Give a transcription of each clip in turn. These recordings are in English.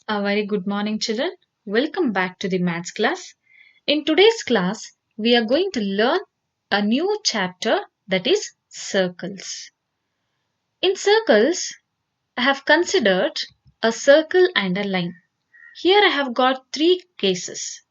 A very good morning, children. Welcome back to the maths class. In today's class, we are going to learn a new chapter that is circles. In circles, I have considered a circle and a line. Here I have got three cases.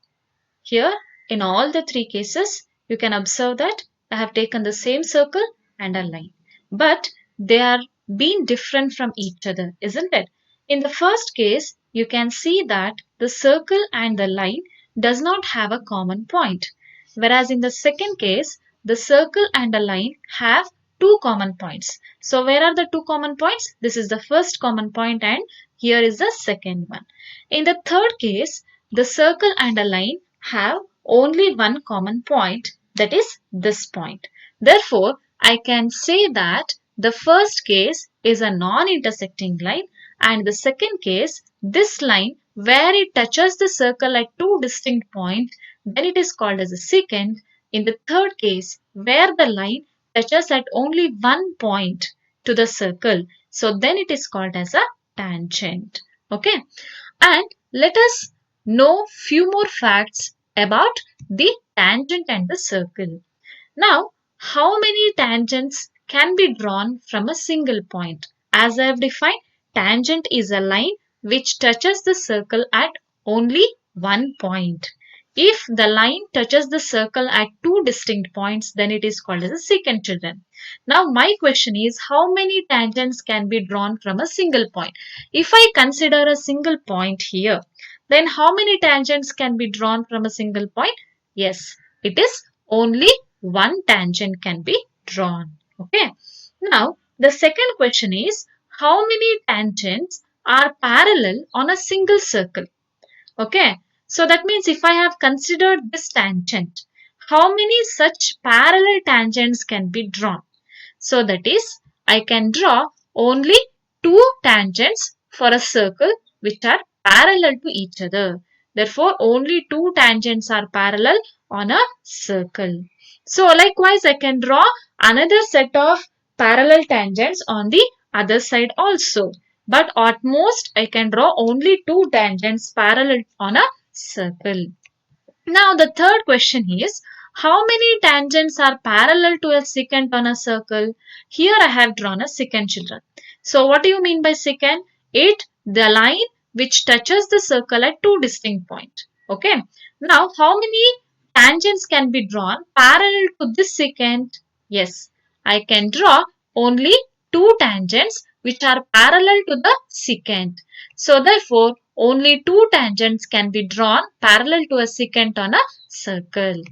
Here, in all the three cases, you can observe that I have taken the same circle and a line. But they are being different from each other, isn't it? In the first case, you can see that the circle and the line does not have a common point. Whereas in the second case, the circle and the line have two common points. So where are the two common points? This is the first common point and here is the second one. In the third case, the circle and a line have only one common point, that is this point. Therefore, I can say that the first case is a non-intersecting line and the second case, this line where it touches the circle at two distinct points, then it is called as a secant. In the third case, where the line touches at only one point to the circle, so then it is called as a tangent. Okay, and let us know few more facts about the tangent and the circle. Now, how many tangents can be drawn from a single point? As I have defined, tangent is a line which touches the circle at only one point. If the line touches the circle at two distinct points, then it is called as a secant, children. Now, my question is, how many tangents can be drawn from a single point? If I consider a single point here, then how many tangents can be drawn from a single point? Yes, it is only one tangent can be drawn. Okay. Now, the second question is, how many tangents are parallel on a single circle? Okay. So that means if I have considered this tangent, how many such parallel tangents can be drawn? So that is, I can draw only two tangents for a circle which are parallel to each other. Therefore, only two tangents are parallel on a circle. So, likewise, I can draw another set of parallel tangents on the other side also. But at most, I can draw only two tangents parallel on a circle. Now, the third question is, how many tangents are parallel to a secant on a circle? Here I have drawn a secant, children. So, what do you mean by secant? The line which touches the circle at two distinct points. Okay. Now, how many tangents can be drawn parallel to this secant? Yes, I can draw only two tangents which are parallel to the secant. So, therefore, only two tangents can be drawn parallel to a secant on a circle.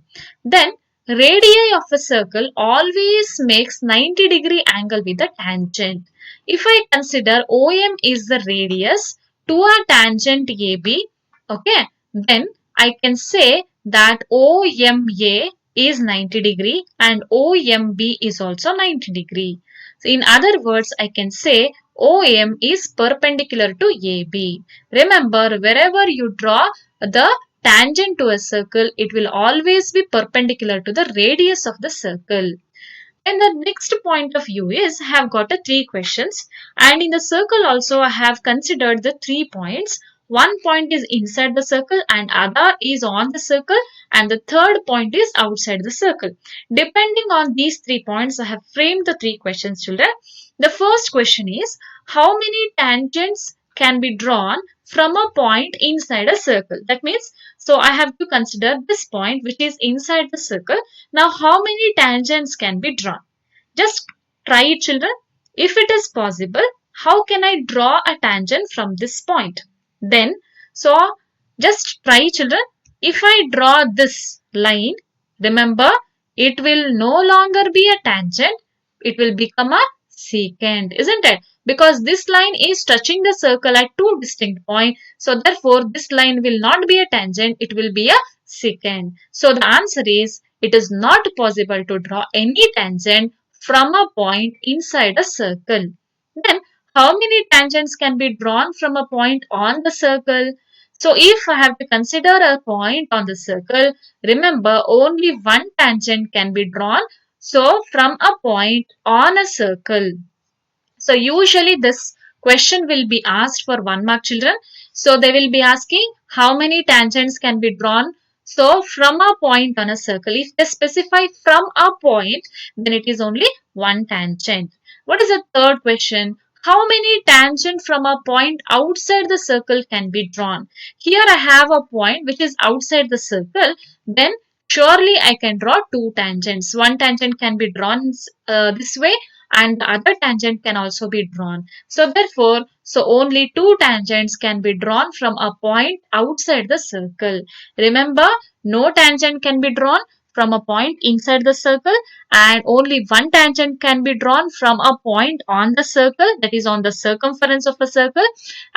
Then, radii of a circle always makes 90-degree angle with the tangent. If I consider OM is the radius to a tangent AB, okay, then I can say that OMA is 90-degree and OMB is also 90-degree. So in other words, I can say OM is perpendicular to AB. Remember, wherever you draw the tangent to a circle, it will always be perpendicular to the radius of the circle. And the next point of view is I have got a three questions, and in the circle also I have considered the 3 points. One point is inside the circle and other is on the circle and the third point is outside the circle. Depending on these 3 points, I have framed the three questions, children. The first question is, how many tangents can be drawn from a point inside a circle? That means, so I have to consider this point which is inside the circle. Now, how many tangents can be drawn? Just try it, children. If it is possible, how can I draw a tangent from this point? Then, so just try, children. If I draw this line, remember, it will no longer be a tangent. It will become a secant, isn't it? Because this line is touching the circle at two distinct points. So, therefore, this line will not be a tangent. It will be a secant. So, the answer is, it is not possible to draw any tangent from a point inside a circle. Then, how many tangents can be drawn from a point on the circle? So, if I have to consider a point on the circle, remember only one tangent can be drawn. So, from a point on a circle. So, usually this question will be asked for 1 mark, children. So they will be asking how many tangents can be drawn. So from a point on a circle, if they specify from a point, then it is only one tangent. What is the third question? How many tangents from a point outside the circle can be drawn? Here I have a point which is outside the circle. Then surely I can draw two tangents. One tangent can be drawn this way and the other tangent can also be drawn. So therefore, only two tangents can be drawn from a point outside the circle. Remember, no tangent can be drawn from a point inside the circle and only one tangent can be drawn from a point on the circle, that is on the circumference of a circle,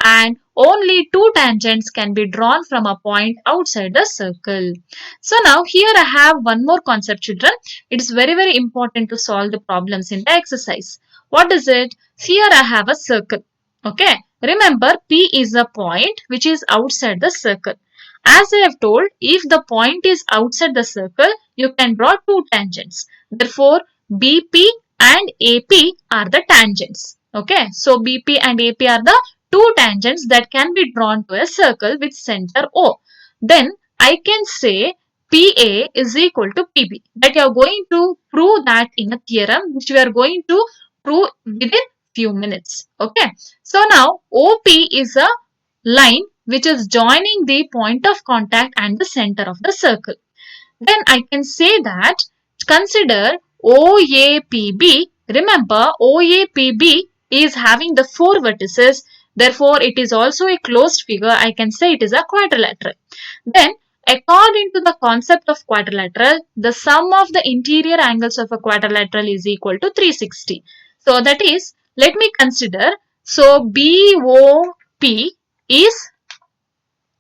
and only two tangents can be drawn from a point outside the circle. So now here I have one more concept, children. It is very important to solve the problems in the exercise. What is it? Here I have a circle. Okay. Remember, P is a point which is outside the circle. As I have told, if the point is outside the circle, you can draw two tangents. Therefore, BP and AP are the tangents. Okay. So, BP and AP are the two tangents that can be drawn to a circle with center O. Then, I can say PA is equal to PB. That you are going to prove that in a theorem which we are going to prove within few minutes. Okay. So now OP is a line which is joining the point of contact and the center of the circle. Then I can say that consider OAPB. Remember, OAPB is having the four vertices. Therefore, it is also a closed figure. I can say it is a quadrilateral. Then, according to the concept of quadrilateral, the sum of the interior angles of a quadrilateral is equal to 360. So, that is, let me consider. So, BOP is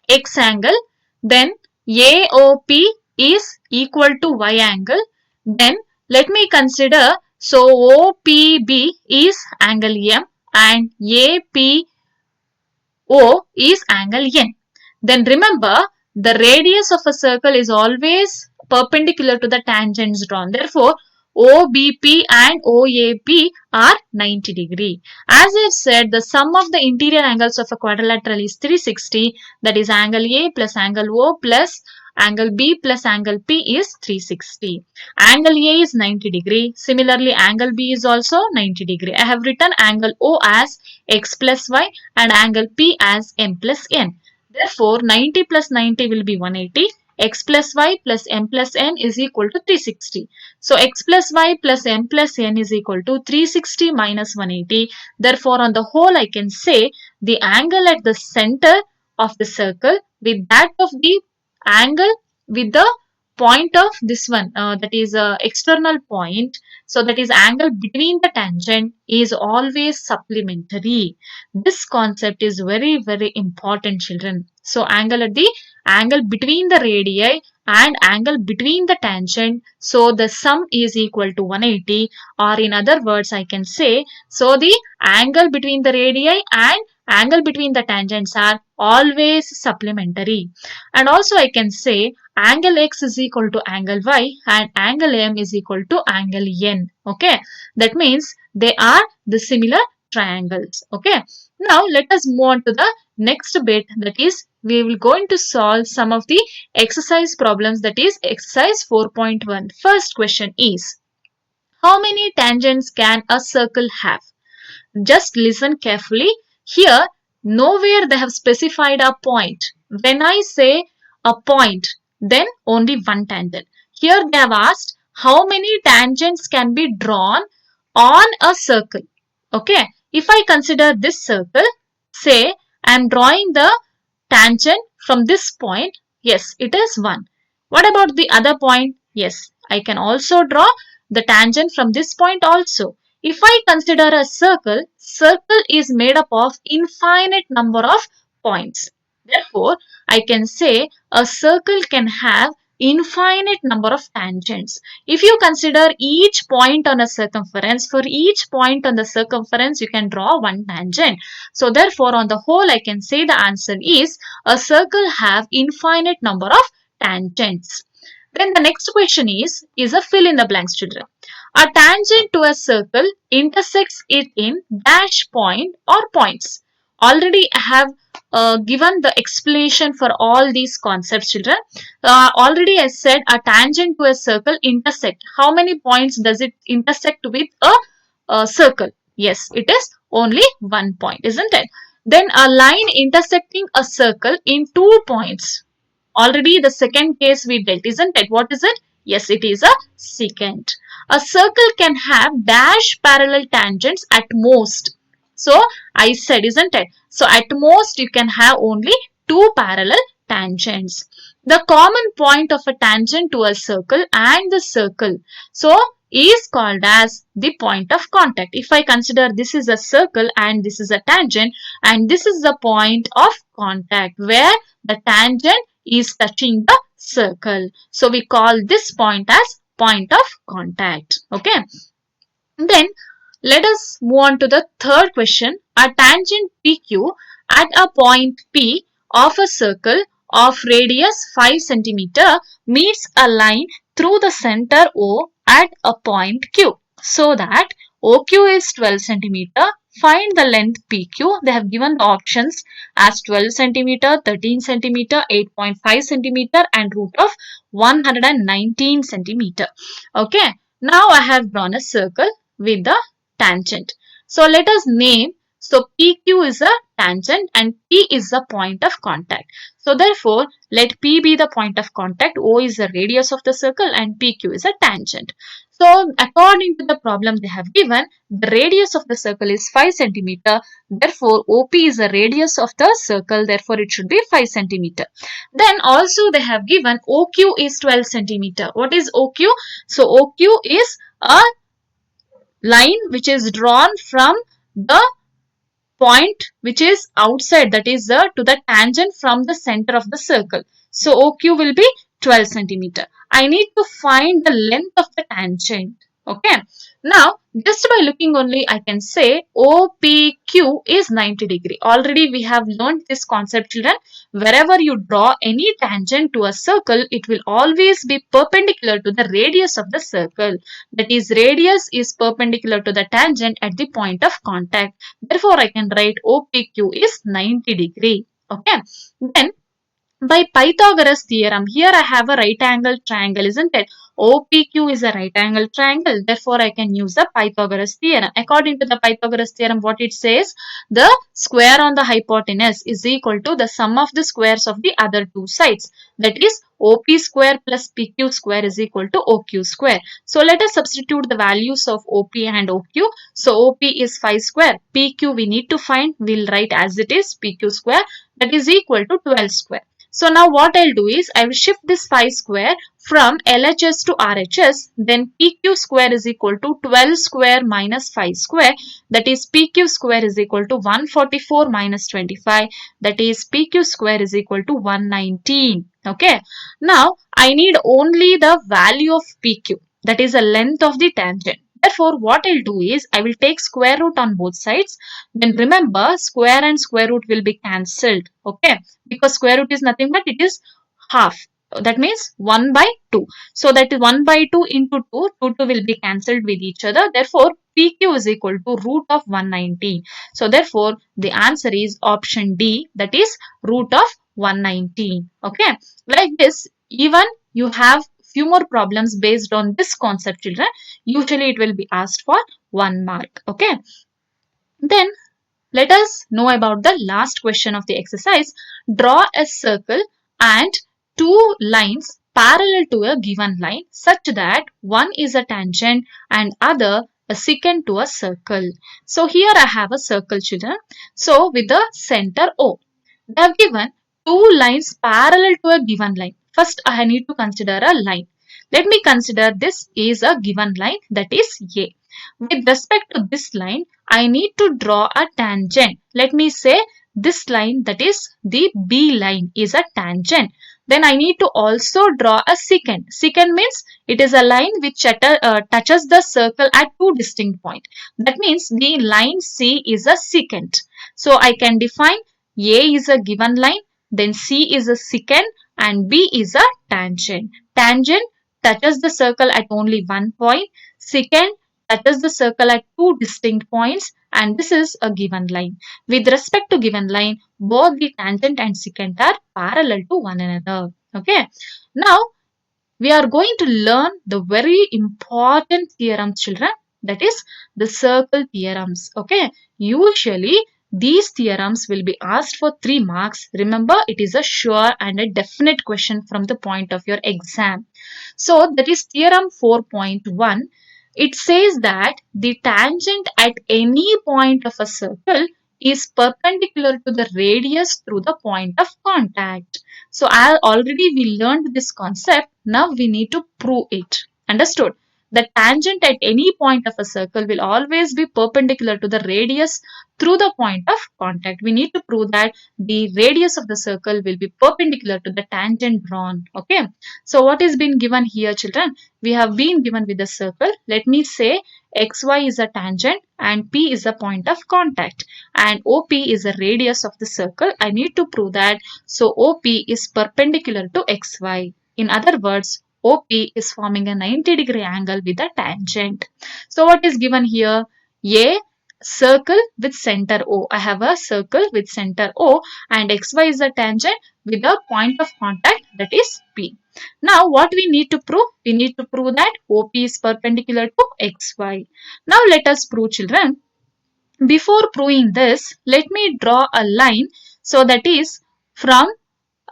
X angle, then AOP is equal to Y angle. Then let me consider, so OPB is angle M and APO is angle N. Then remember, the radius of a circle is always perpendicular to the tangents drawn. Therefore, OBP and OAP are 90 degree. As I have said, the sum of the interior angles of a quadrilateral is 360. That is angle A plus angle O plus angle B plus angle P is 360. Angle A is 90 degree. Similarly, angle B is also 90 degree. I have written angle O as X plus Y and angle P as M plus N. Therefore, 90 plus 90 will be 180. X plus Y plus M plus N is equal to 360. So, X plus Y plus M plus N is equal to 360 minus 180. Therefore, on the whole, I can say the angle at the center of the circle with that of the angle with the point of this one, that is external point. So, that is angle between the tangent is always supplementary. This concept is very important, children. So, angle between the radii and angle between the tangent. So, the sum is equal to 180, or in other words, I can say, so the angle between the radii and angle between the tangents are always supplementary. And also I can say angle X is equal to angle Y and angle M is equal to angle N. Okay. That means they are the similar triangles. Okay. Now let us move on to the next bit, that is we will going to solve some of the exercise problems, that is exercise 4.1. First question is, how many tangents can a circle have? Just listen carefully. Here, nowhere they have specified a point. When I say a point, then only one tangent. Here they have asked how many tangents can be drawn on a circle. Okay. If I consider this circle, say I am drawing the tangent from this point. Yes, it is 1. What about the other point? Yes, I can also draw the tangent from this point also. If I consider a circle, circle is made up of infinite number of points. Therefore, I can say a circle can have infinite number of tangents. If you consider each point on a circumference, for each point on the circumference, you can draw one tangent. So, therefore, on the whole, I can say the answer is a circle have infinite number of tangents. Then the next question is a fill in the blanks, children. A tangent to a circle intersects it in dash point or points. Already I have given the explanation for all these concepts, children. Already I said a tangent to a circle intersect. How many points does it intersect with a circle? Yes, it is only 1 point, isn't it? Then a line intersecting a circle in 2 points. Already the second case we dealt, isn't it? What is it? Yes, it is a secant. A circle can have dash parallel tangents at most. So I said, isn't it? So at most you can have only two parallel tangents. The common point of a tangent to a circle and the circle, so, is called as the point of contact. If I consider this is a circle and this is a tangent and this is the point of contact where the tangent is touching the circle. So we call this point as point of contact. Okay. Then let us move on to the third question. A tangent PQ at a point P of a circle of radius 5 cm meets a line through the center O at a point Q. So that OQ is 12 cm. Find the length PQ. They have given the options as 12 cm, 13 cm, 8.5 cm and root of 119 cm. Okay. Now I have drawn a circle with the tangent. So let us name, so PQ is a tangent and P is the point of contact. So therefore, let P be the point of contact, O is the radius of the circle and PQ is a tangent. So according to the problem they have given, the radius of the circle is 5 cm. Therefore, OP is the radius of the circle. Therefore, it should be 5 cm. Then also they have given OQ is 12 cm. What is OQ? So OQ is a line which is drawn from the point which is outside, that is to the tangent from the center of the circle. So OQ will be 12 centimeter. I need to find the length of the tangent. Okay. Now, just by looking only, I can say OPQ is 90 degree. Already we have learned this concept, children. Wherever you draw any tangent to a circle, it will always be perpendicular to the radius of the circle. That is, radius is perpendicular to the tangent at the point of contact. Therefore, I can write OPQ is 90 degree. Okay. Then, by Pythagoras theorem, here I have a right angle triangle, isn't it? OPQ is a right angle triangle. Therefore, I can use the Pythagoras theorem. According to the Pythagoras theorem, what it says? The square on the hypotenuse is equal to the sum of the squares of the other two sides. That is, OP square plus PQ square is equal to OQ square. So, let us substitute the values of OP and OQ. So, OP is 5 square. PQ we need to find. We'll write as it is PQ square. That is equal to 12 square. So now what I'll do is I will shift this 5 square from LHS to RHS. Then PQ square is equal to 12 square minus 5 square. That is PQ square is equal to 144 minus 25. That is PQ square is equal to 119. Okay. Now I need only the value of PQ. That is the length of the tangent. Therefore, what I'll do is I will take square root on both sides. Then remember, square and square root will be cancelled. Okay. Because square root is nothing but it is half. That means 1 by 2. So that is 1 by 2 into 2. 2 will be cancelled with each other. Therefore, PQ is equal to root of 119. So therefore, the answer is option D, that is root of 119. Okay. Like this, even you have few more problems based on this concept, children. Usually it will be asked for 1 mark. Okay. Then let us know about the last question of the exercise. Draw a circle and two lines parallel to a given line such that one is a tangent and other a secant to a circle. So here I have a circle, children. So with the center O. They have given two lines parallel to a given line. First I need to consider a line. Let me consider this is a given line, that is A. With respect to this line, I need to draw a tangent. Let me say this line, that is the B line, is a tangent. Then I need to also draw a secant. Secant means it is a line which touches the circle at two distinct points. That means the line C is a secant. So I can define A is a given line, then C is a secant and B is a tangent. Tangent touches the circle at only one point. Secant That is the circle at two distinct points, and this is a given line. With respect to given line, both the tangent and secant are parallel to one another. Okay. Now, we are going to learn the very important theorems, children. That is the circle theorems. Okay. Usually, these theorems will be asked for 3 marks. Remember, it is a sure and a definite question from the point of your exam. So, that is theorem 4.1. It says that the tangent at any point of a circle is perpendicular to the radius through the point of contact. So already we learned this concept. Now we need to prove it. Understood? The tangent at any point of a circle will always be perpendicular to the radius through the point of contact. We need to prove that the radius of the circle will be perpendicular to the tangent drawn. Okay. So what is been given here, children? We have been given with a circle. Let me say xy is a tangent and P is a point of contact and OP is the radius of the circle. I need to prove that. So OP is perpendicular to xy. In other words, OP is forming a 90-degree angle with a tangent. So what is given here? A circle with center O. I have a circle with center O and xy is a tangent with a point of contact, that is P. Now what we need to prove? We need to prove that OP is perpendicular to xy. Now let us prove, children. Before proving this, let me draw a line. So that is from,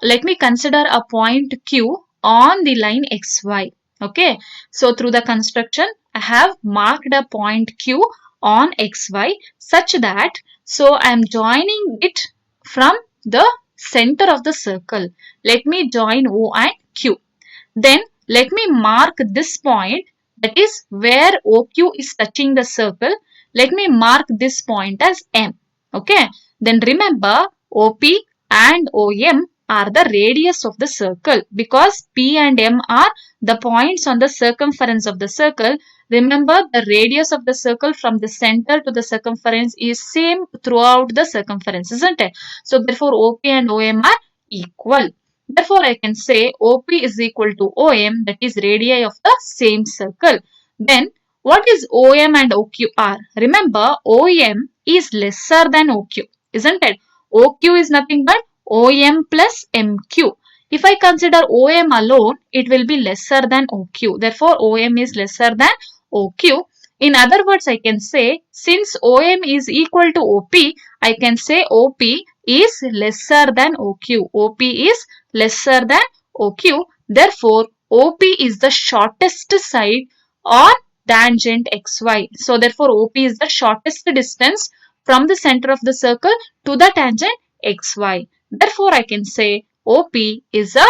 let me consider a point Q on the line xy. Okay. So through the construction, I have marked a point Q on xy such that, so I am joining it from the center of the circle. Let me join O and Q. Then let me mark this point, that is where OQ is touching the circle. Let me mark this point as M. Okay. Then remember, OP and OM are the radius of the circle because P and M are the points on the circumference of the circle. Remember, the radius of the circle from the center to the circumference is same throughout the circumference, isn't it? So therefore, OP and OM are equal. Therefore, I can say OP is equal to OM, that is radii of the same circle. Then, what is OM and OQ are? Remember, OM is lesser than OQ, isn't it? OQ is nothing but OM plus MQ. If I consider OM alone, it will be lesser than OQ. Therefore, OM is lesser than OQ. In other words, I can say, since OM is equal to OP, I can say OP is lesser than OQ. OP is lesser than OQ. Therefore, OP is the shortest side on tangent XY. So, therefore, OP is the shortest distance from the center of the circle to the tangent XY. Therefore, I can say OP is a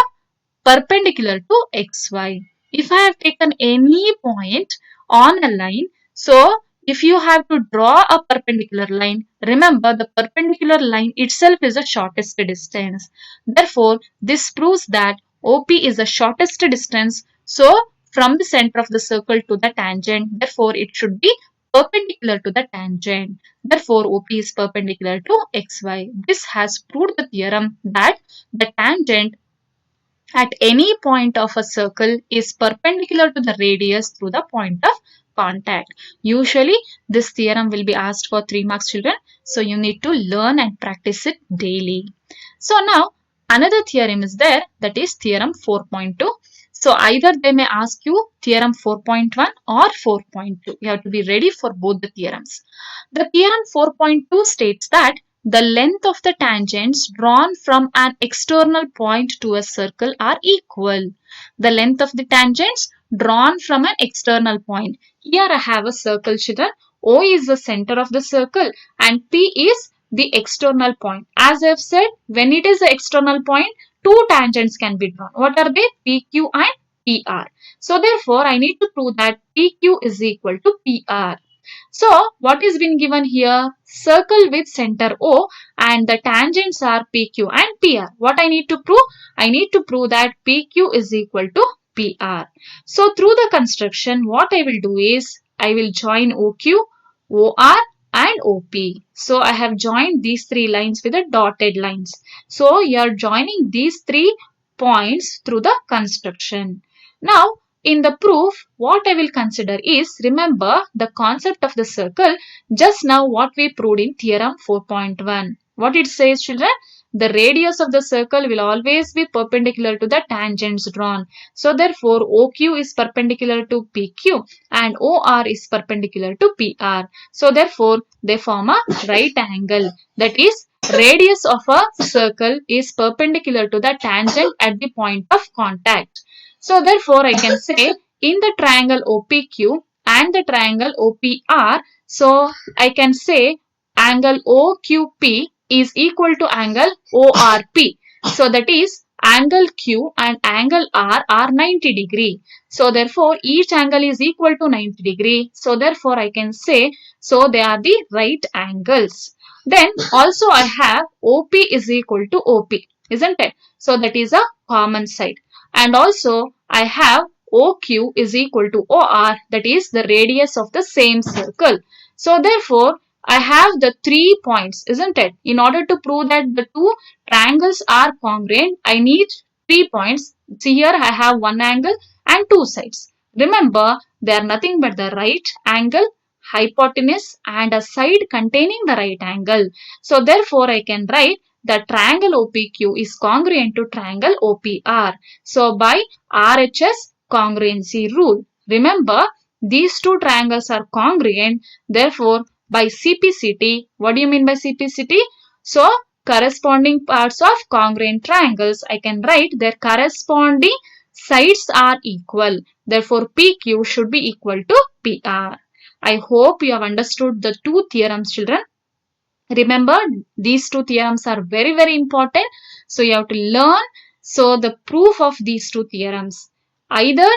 perpendicular to xy. If I have taken any point on a line, so if you have to draw a perpendicular line, remember the perpendicular line itself is the shortest distance. Therefore, this proves that OP is the shortest distance. So, from the center of the circle to the tangent, therefore it should be perpendicular to the tangent. Therefore, OP is perpendicular to xy. This has proved the theorem that the tangent at any point of a circle is perpendicular to the radius through the point of contact. Usually, this theorem will be asked for 3 marks, children. So, you need to learn and practice it daily. So, now another theorem is there, that is theorem 4.2. So, either they may ask you theorem 4.1 or 4.2. You have to be ready for both the theorems. The theorem 4.2 states that the length of the tangents drawn from an external point to a circle are equal. The length of the tangents drawn from an external point. Here I have a circle, children. O is the center of the circle and P is the external point. As I have said, when it is the external point, two tangents can be drawn. What are they? PQ and PR. So therefore, I need to prove that PQ is equal to PR. So, what is been given here? Circle with center O and the tangents are PQ and PR. What I need to prove? I need to prove that PQ is equal to PR. So, through the construction, what I will do is, I will join OQ, OR and OP. So, I have joined these 3 lines with the dotted lines. So, you are joining these 3 points through the construction. Now, in the proof, what I will consider is, remember the concept of the circle, just now what we proved in theorem 4.1. What it says, children? The radius of the circle will always be perpendicular to the tangents drawn. So therefore, OQ is perpendicular to PQ and OR is perpendicular to PR. So therefore, they form a right angle. That is, radius of a circle is perpendicular to the tangent at the point of contact. So therefore, I can say in the triangle OPQ and the triangle OPR, so I can say angle OQP is equal to angle ORP. So that is angle Q and angle R are 90 degree. So therefore each angle is equal to 90 degree. So therefore I can say, so they are the right angles. Then also I have OP is equal to OP, isn't it? So that is a common side. And also I have OQ is equal to OR, that is the radius of the same circle. So therefore I have the 3 points, isn't it? In order to prove that the two triangles are congruent, I need 3 points. See here I have one angle and two sides. Remember, they are nothing but the right angle, hypotenuse and a side containing the right angle. So therefore I can write that triangle OPQ is congruent to triangle OPR. So by RHS congruency rule. Remember, these two triangles are congruent. Therefore, by CPCT, what do you mean by CPCT? So, corresponding parts of congruent triangles, I can write their corresponding sides are equal. Therefore, PQ should be equal to PR. I hope you have understood the two theorems, children. Remember, these two theorems are very, very important. So, you have to learn. So, the proof of these two theorems. Either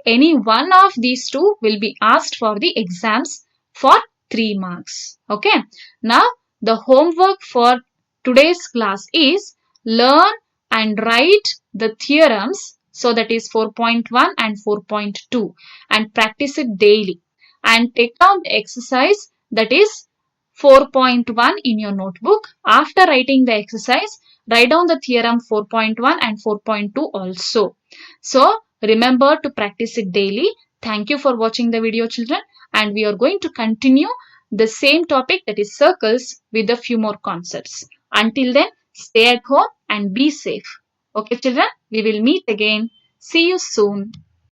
any one of these two will be asked for the exams for 3 marks. Okay. Now, the homework for today's class is learn and write the theorems. So, that is 4.1 and 4.2 and practice it daily. And take down the exercise, that is 4.1 in your notebook. After writing the exercise, write down the theorem 4.1 and 4.2 also. So, remember to practice it daily. Thank you for watching the video, children. And we are going to continue the same topic, that is circles, with a few more concepts. Until then, stay at home and be safe. Okay, children, we will meet again. See you soon.